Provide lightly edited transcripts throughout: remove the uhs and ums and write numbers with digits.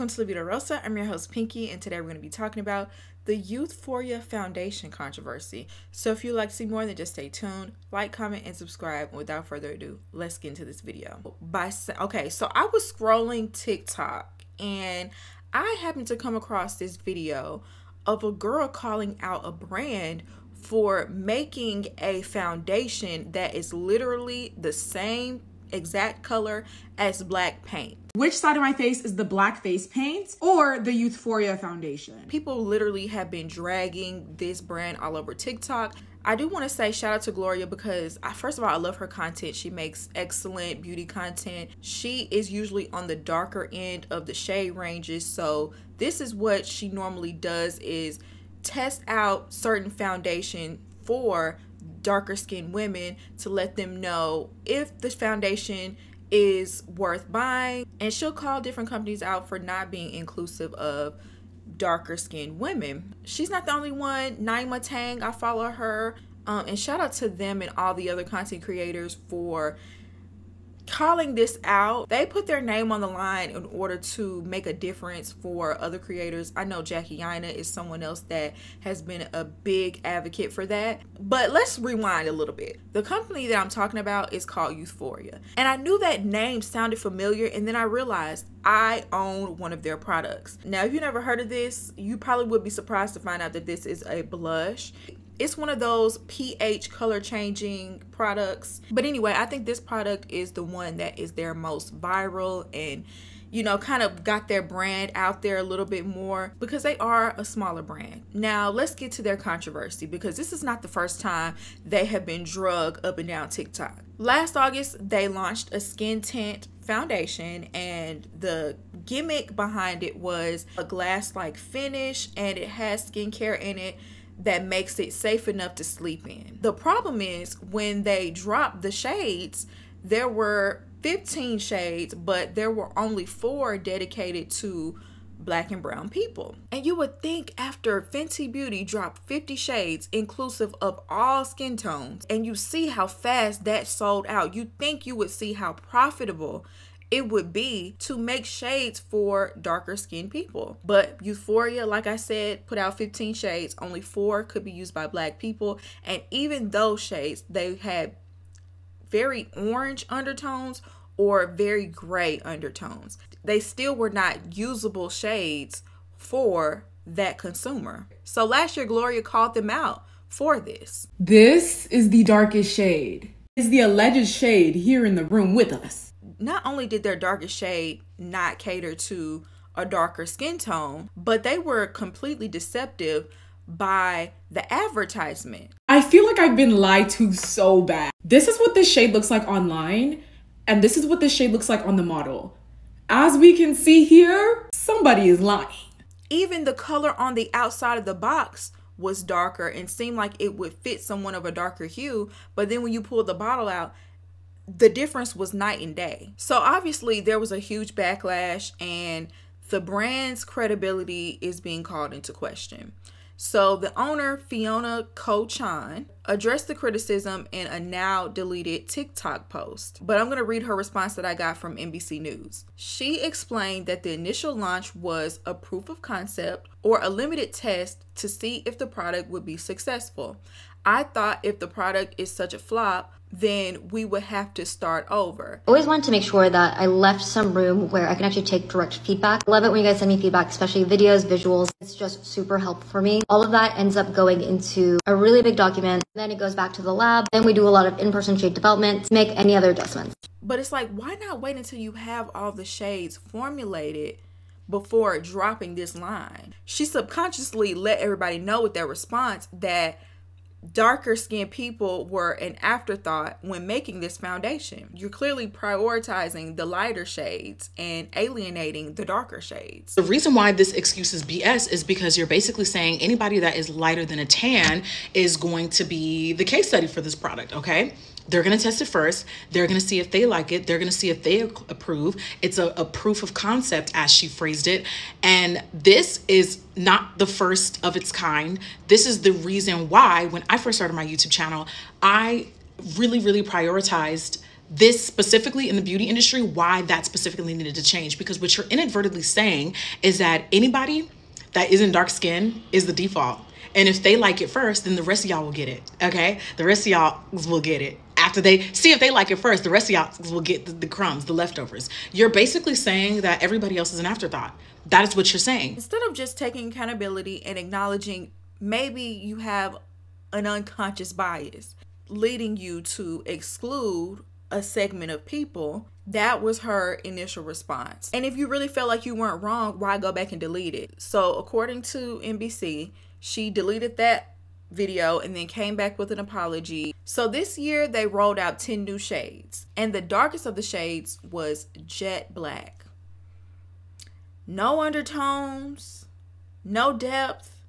Welcome to LaVidaRosa. I'm your host Pinky, and today we're going to be talking about the Youthforia foundation controversy. So if you'd like to see more, then just stay tuned, like, comment, and subscribe. And without further ado, let's get into this video. Okay, so I was scrolling TikTok and I happened to come across this video of a girl calling out a brand for making a foundation that is literally the same exact color as black paint. Which side of my face is the black face paint or the Youthforia foundation? People literally have been dragging this brand all over TikTok. I do want to say shout out to Gloria because first of all, I love her content. She makes excellent beauty content. She is usually on the darker end of the shade ranges. So this is what she normally does, is test out certain foundation for darker skinned women to let them know if this foundation is worth buying, and she'll call different companies out for not being inclusive of darker skinned women. She's not the only one. Naima Tang, I follow her, and shout out to them and all the other content creators for calling this out. They put their name on the line in order to make a difference for other creators. I know Jackie Aina is someone else that has been a big advocate for that. But let's rewind a little bit. The company that I'm talking about is called Youthforia, and I knew that name sounded familiar, and then I realized I own one of their products. Now, if you never heard of this, you probably would be surprised to find out that this is a blush. It's one of those pH color changing products. But anyway, I think this product is the one that is their most viral and, you know, kind of got their brand out there a little bit more because they are a smaller brand. Now, let's get to their controversy, because this is not the first time they have been drugged up and down TikTok. Last August, they launched a skin tint foundation, and the gimmick behind it was a glass-like finish, and it has skincare in it that makes it safe enough to sleep in. The problem is when they dropped the shades, there were 15 shades, but there were only 4 dedicated to black and brown people. And you would think after Fenty Beauty dropped 50 shades inclusive of all skin tones, and you see how fast that sold out, you think you would see how profitable it would be to make shades for darker skinned people. But Youthforia, like I said, put out 15 shades. Only 4 could be used by black people. And even those shades, they had very orange undertones or very gray undertones. They still were not usable shades for that consumer. So last year, Gloria called them out for this. This is the darkest shade. It's the alleged shade here in the room with us. Not only did their darkest shade not cater to a darker skin tone, but they were completely deceptive by the advertisement. I feel like I've been lied to so bad. This is what this shade looks like online, and this is what this shade looks like on the model. As we can see here, somebody is lying. Even the color on the outside of the box was darker and seemed like it would fit someone of a darker hue, but then when you pull the bottle out, the difference was night and day. So obviously there was a huge backlash, and the brand's credibility is being called into question. So the owner, Fiona Ko-chan, addressed the criticism in a now deleted TikTok post. But I'm going to read her response that I got from NBC News. She explained that the initial launch was a proof of concept or a limited test to see if the product would be successful. I thought if the product is such a flop, then we would have to start over. I always wanted to make sure that I left some room where I can actually take direct feedback. I love it when you guys send me feedback, especially videos, visuals. It's just super helpful for me. All of that ends up going into a really big document. Then it goes back to the lab. Then we do a lot of in-person shade development to make any other adjustments. But it's like, why not wait until you have all the shades formulated before dropping this line? She subconsciously let everybody know with their response that darker skinned people were an afterthought when making this foundation. You're clearly prioritizing the lighter shades and alienating the darker shades. The reason why this excuse is BS is because you're basically saying anybody that is lighter than a tan is going to be the case study for this product, okay? They're going to test it first. They're going to see if they like it. They're going to see if they approve. It's a proof of concept, as she phrased it. And this is not the first of its kind. This is the reason why when I first started my YouTube channel, I really prioritized this specifically in the beauty industry, why that specifically needed to change. Because what you're inadvertently saying is that anybody that isn't dark skin is the default. And if they like it first, then the rest of y'all will get it, okay? The rest of y'all will get it. After they see if they like it first, the rest of y'all will get the crumbs, the leftovers. You're basically saying that everybody else is an afterthought. That is what you're saying. Instead of just taking accountability and acknowledging maybe you have an unconscious bias leading you to exclude a segment of people, that was her initial response. And if you really felt like you weren't wrong, why go back and delete it? So according to NBC, she deleted that video and then came back with an apology. So this year they rolled out 10 new shades, and the darkest of the shades was jet black. No undertones, no depth,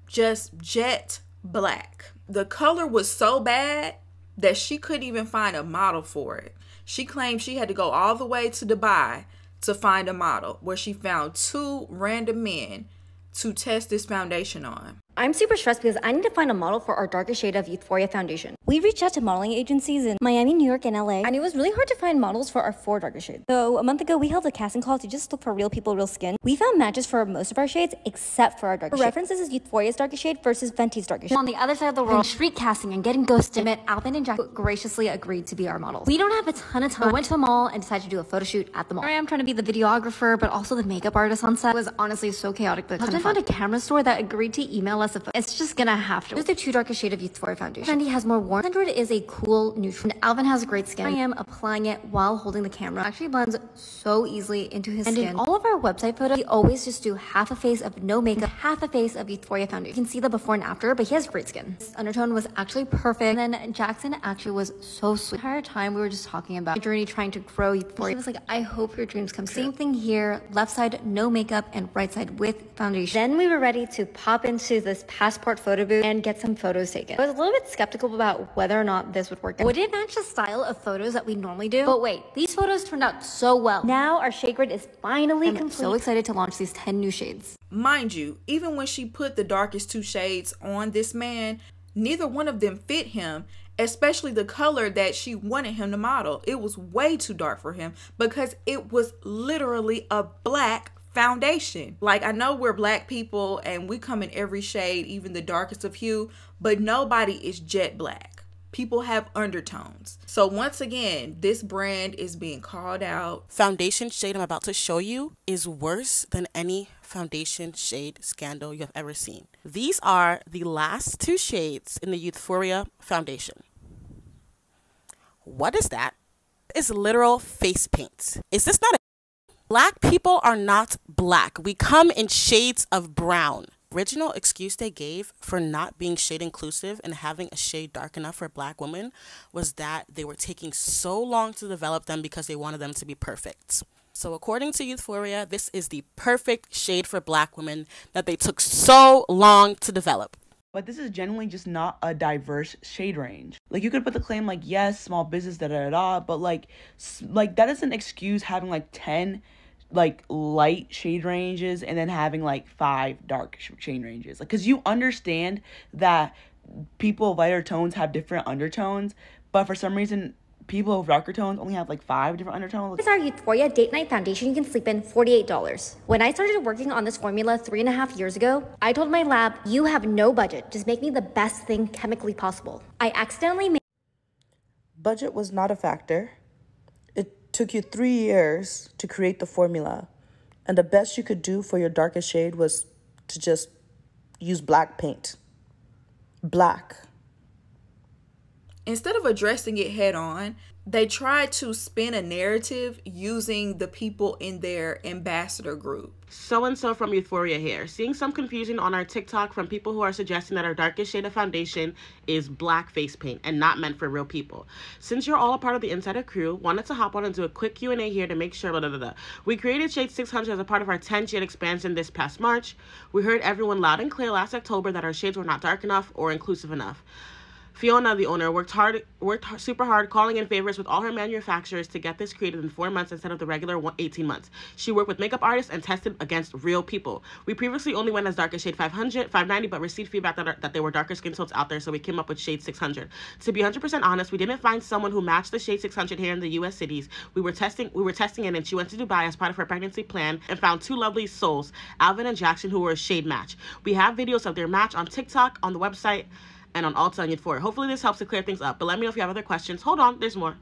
just jet black. The color was so bad that she couldn't even find a model for it. She claimed she had to go all the way to Dubai to find a model, where she found 2 random men to test this foundation on. I'm super stressed because I need to find a model for our darkest shade of Youthforia foundation. We reached out to modeling agencies in Miami, New York, and LA, and it was really hard to find models for our 4 darkest shades. So a month ago, we held a casting call to just look for real people, real skin. We found matches for most of our shades, except for our darkest shade. For reference, this is Youthforia's darkest shade versus Fenty's darkest shade. On the other side of the world, street casting and getting ghosted, Alvin and Jack graciously agreed to be our models. We don't have a ton of time. I went to the mall and decided to do a photo shoot at the mall. Here I am trying to be the videographer, but also the makeup artist on set. It was honestly so chaotic, but kind of fun. I found a camera store that agreed to email us a photo. It's just gonna have to. Here's the 2 darkest shade of Youthforia foundation. Fenty has more warm. 100 is a cool neutral. And Alvin has great skin. I am applying it while holding the camera. It actually blends so easily into his skin. In all of our website photos, we always just do half a face of no makeup, half a face of Youthforia foundation. You can see the before and after, but he has great skin. This undertone was actually perfect. And then Jackson actually was so sweet. The entire time we were just talking about my journey trying to grow Youthforia. He was like, I hope your dreams come true. Same thing here. Left side, no makeup, and right side with foundation. Then we were ready to pop into this passport photo booth and get some photos taken. I was a little bit skeptical about whether or not this would work out. Would it match the style of photos that we normally do? But wait, these photos turned out so well. Now our shade grid is finally complete. I'm so excited to launch these 10 new shades. Mind you, even when she put the darkest 2 shades on this man, neither one of them fit him, especially the color that she wanted him to model. It was way too dark for him because it was literally a black foundation. Like, I know we're black people and we come in every shade, even the darkest of hue, but nobody is jet black. People have undertones. So once again, this brand is being called out. Foundation shade I'm about to show you is worse than any foundation shade scandal you have ever seen. These are the last 2 shades in the Youthforia foundation. What is that? It's literal face paint. Is this not a... Black people are not black. We come in shades of brown. Original excuse they gave for not being shade inclusive and having a shade dark enough for black women was that they were taking so long to develop them because they wanted them to be perfect. So according to Youthforia, this is the perfect shade for black women that they took so long to develop. But this is generally just not a diverse shade range. Like, you could put the claim like, yes, small business, da-da-da-da, but like that doesn't excuse having like 10 like light shade ranges and then having like 5 dark shade ranges. Like, because you understand that people of lighter tones have different undertones, but for some reason people with darker tones only have like 5 different undertones. This is our Youthforia Date Night Foundation you can sleep in, $48. When I started working on this formula 3.5 years ago, I told my lab, you have no budget, just make me the best thing chemically possible. I accidentally made... Budget was not a factor. It took you 3 years to create the formula, and the best you could do for your darkest shade was to just use black paint. Black. Instead of addressing it head on, they tried to spin a narrative using the people in their ambassador group. So-and-so from Youthforia here. Seeing some confusion on our TikTok from people who are suggesting that our darkest shade of foundation is black face paint and not meant for real people. Since you're all a part of the Insider crew, wanted to hop on and do a quick Q&A here to make sure, blah, blah, blah, blah. We created Shade 600 as a part of our 10 shade expansion this past March. We heard everyone loud and clear last October that our shades were not dark enough or inclusive enough. Fiona, the owner, worked super hard, calling in favors with all her manufacturers to get this created in 4 months instead of the regular 18 months. She worked with makeup artists and tested against real people. We previously only went as dark as shade 500, 590, but received feedback that there were darker skin tones out there, so we came up with shade 600. To be 100% honest, we didn't find someone who matched the shade 600 here in the U.S. cities. We were testing it, and she went to Dubai as part of her pregnancy plan and found two lovely souls, Alvin and Jackson, who were a shade match. We have videos of their match on TikTok, on the website, and on Ulta and Youthforia. Hopefully this helps to clear things up, but let me know if you have other questions. Hold on, there's more.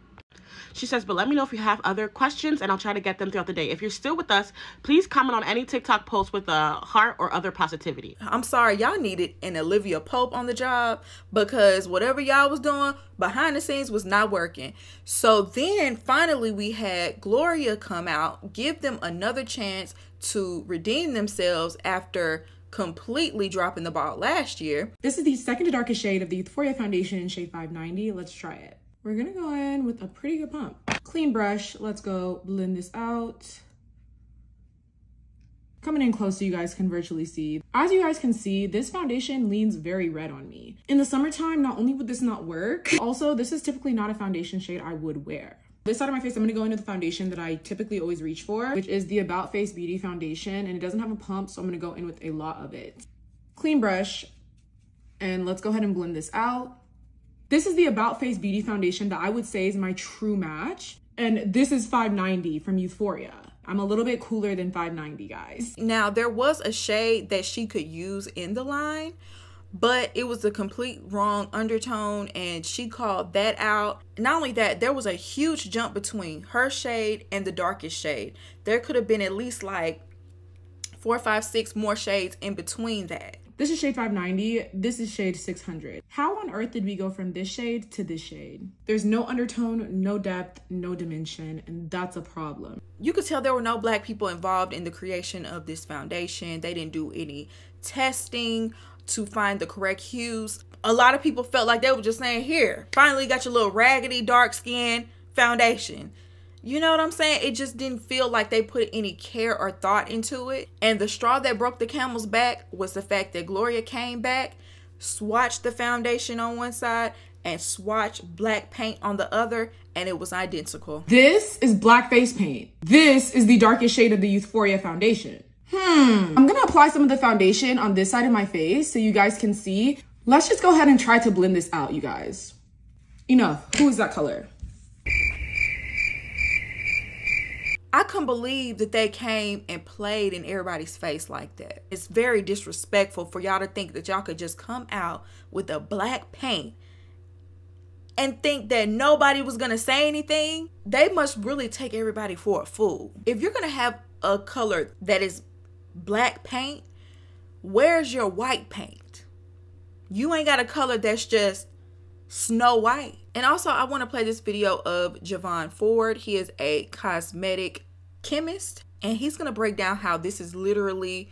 She says, but let me know if you have other questions and I'll try to get them throughout the day. If you're still with us, please comment on any TikTok post with a heart or other positivity. I'm sorry, y'all needed an Olivia Pope on the job because whatever y'all was doing behind the scenes was not working. So then finally we had Gloria come out, give them another chance to redeem themselves after completely dropping the ball last year. This is the second to darkest shade of the Youthforia foundation in shade 590. Let's try it. We're gonna go in with a pretty good pump. Clean brush, let's go blend this out. Coming in close so you guys can virtually see. As you guys can see, this foundation leans very red on me. In the summertime, not only would this not work, also this is typically not a foundation shade I would wear. This side of my face, I'm gonna go into the foundation that I typically always reach for, which is the About Face Beauty foundation, and it doesn't have a pump, so I'm gonna go in with a lot of it. Clean brush, and let's go ahead and blend this out. This is the About Face Beauty foundation that I would say is my true match, and this is 590 from Youthforia. I'm a little bit cooler than 590, guys. Now, there was a shade that she could use in the line, but it was a complete wrong undertone and she called that out. Not only that, there was a huge jump between her shade and the darkest shade. There could have been at least like 4, 5, 6 more shades in between that. This is shade 590, this is shade 600. How on earth did we go from this shade to this shade? There's no undertone, no depth, no dimension, and that's a problem. You could tell there were no black people involved in the creation of this foundation. They didn't do any testing to find the correct hues. A lot of people felt like they were just saying, here, finally got your little raggedy dark skin foundation. You know what I'm saying? It just didn't feel like they put any care or thought into it. And the straw that broke the camel's back was the fact that Gloria came back, swatched the foundation on one side, and swatched black paint on the other, and it was identical. This is black face paint. This is the darkest shade of the Youthforia foundation. I'm gonna apply some of the foundation on this side of my face so you guys can see. Let's just go ahead and try to blend this out, you guys. Enough. Who is that color? I couldn't believe that they came and played in everybody's face like that. It's very disrespectful for y'all to think that y'all could just come out with a black paint and think that nobody was gonna say anything. They must really take everybody for a fool. If you're gonna have a color that is black paint, where's your white paint? You ain't got a color that's just Snow White. And also, I want to play this video of Javon Ford. He is a cosmetic chemist, and he's going to break down how this is literally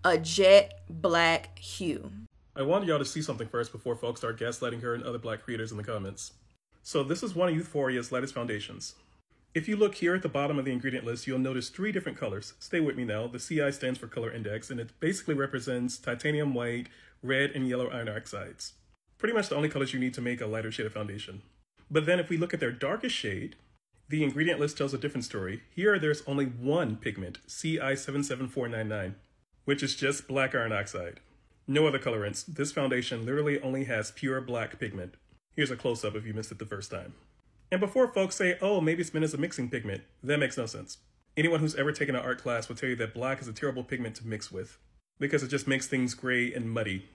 a jet black hue. I wanted y'all to see something first before folks start gaslighting her and other black creators in the comments. So this is one of Youthforia's lightest foundations. If you look here at the bottom of the ingredient list, you'll notice 3 different colors. Stay with me now. The CI stands for color index, and it basically represents titanium white, red, and yellow iron oxides. Pretty much the only colors you need to make a lighter shade of foundation. But then if we look at their darkest shade, the ingredient list tells a different story. Here there's only one pigment, CI77499, which is just black iron oxide. No other colorants. This foundation literally only has pure black pigment. Here's a close-up if you missed it the first time. And before folks say, oh, maybe it's meant as a mixing pigment, that makes no sense. Anyone who's ever taken an art class will tell you that black is a terrible pigment to mix with, because it just makes things gray and muddy.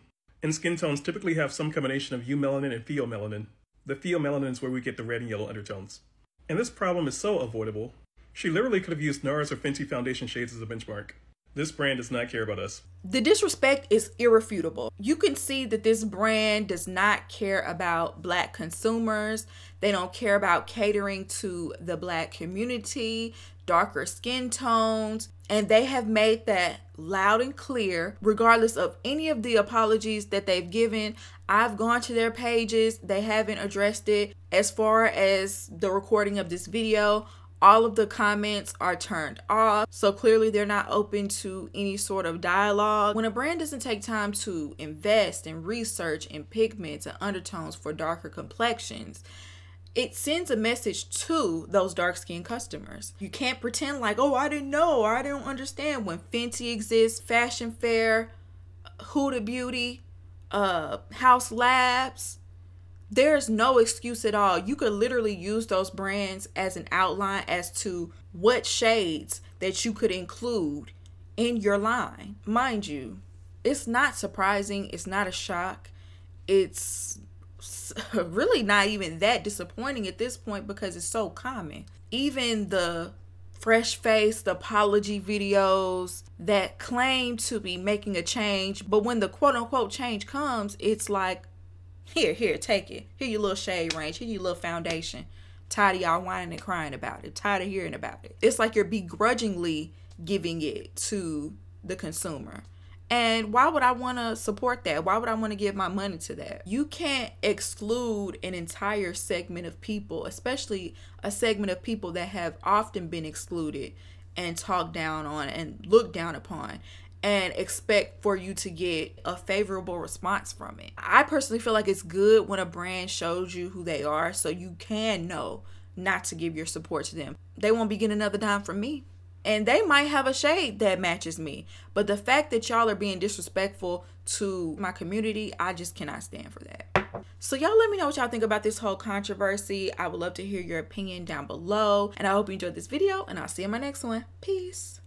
And skin tones typically have some combination of eumelanin and pheomelanin. The pheomelanin is where we get the red and yellow undertones. And this problem is so avoidable. She literally could have used NARS or Fenty foundation shades as a benchmark. This brand does not care about us. The disrespect is irrefutable. You can see that this brand does not care about black consumers. They don't care about catering to the black community, darker skin tones, and they have made that loud and clear regardless of any of the apologies that they've given. I've gone to their pages. They haven't addressed it. As far as the recording of this video, All of the comments are turned off, so clearly they're not open to any sort of dialogue. When a brand doesn't take time to invest in research and pigments and undertones for darker complexions, it sends a message to those dark-skinned customers. You can't pretend like, oh, I didn't know, or I don't understand, when Fenty exists, Fashion Fair, Huda Beauty, House Labs. There's no excuse at all. You could literally use those brands as an outline as to what shades that you could include in your line. Mind you, it's not surprising. It's not a shock. It's really not even that disappointing at this point because it's so common. Even the fresh faced apology videos that claim to be making a change, but when the quote-unquote change comes, it's like, here, take it. Here your little shade range. Here your little foundation. Tired of y'all whining and crying about it. Tired of hearing about it. It's like you're begrudgingly giving it to the consumer. And why would I want to support that? Why would I want to give my money to that? You can't exclude an entire segment of people, especially a segment of people that have often been excluded and talked down on and looked down upon, and expect for you to get a favorable response from it. I personally feel like it's good when a brand shows you who they are so you can know not to give your support to them. They won't be getting another dime from me. And they might have a shade that matches me. But the fact that y'all are being disrespectful to my community, I just cannot stand for that. So y'all let me know what y'all think about this whole controversy. I would love to hear your opinion down below. And I hope you enjoyed this video, and I'll see you in my next one. Peace.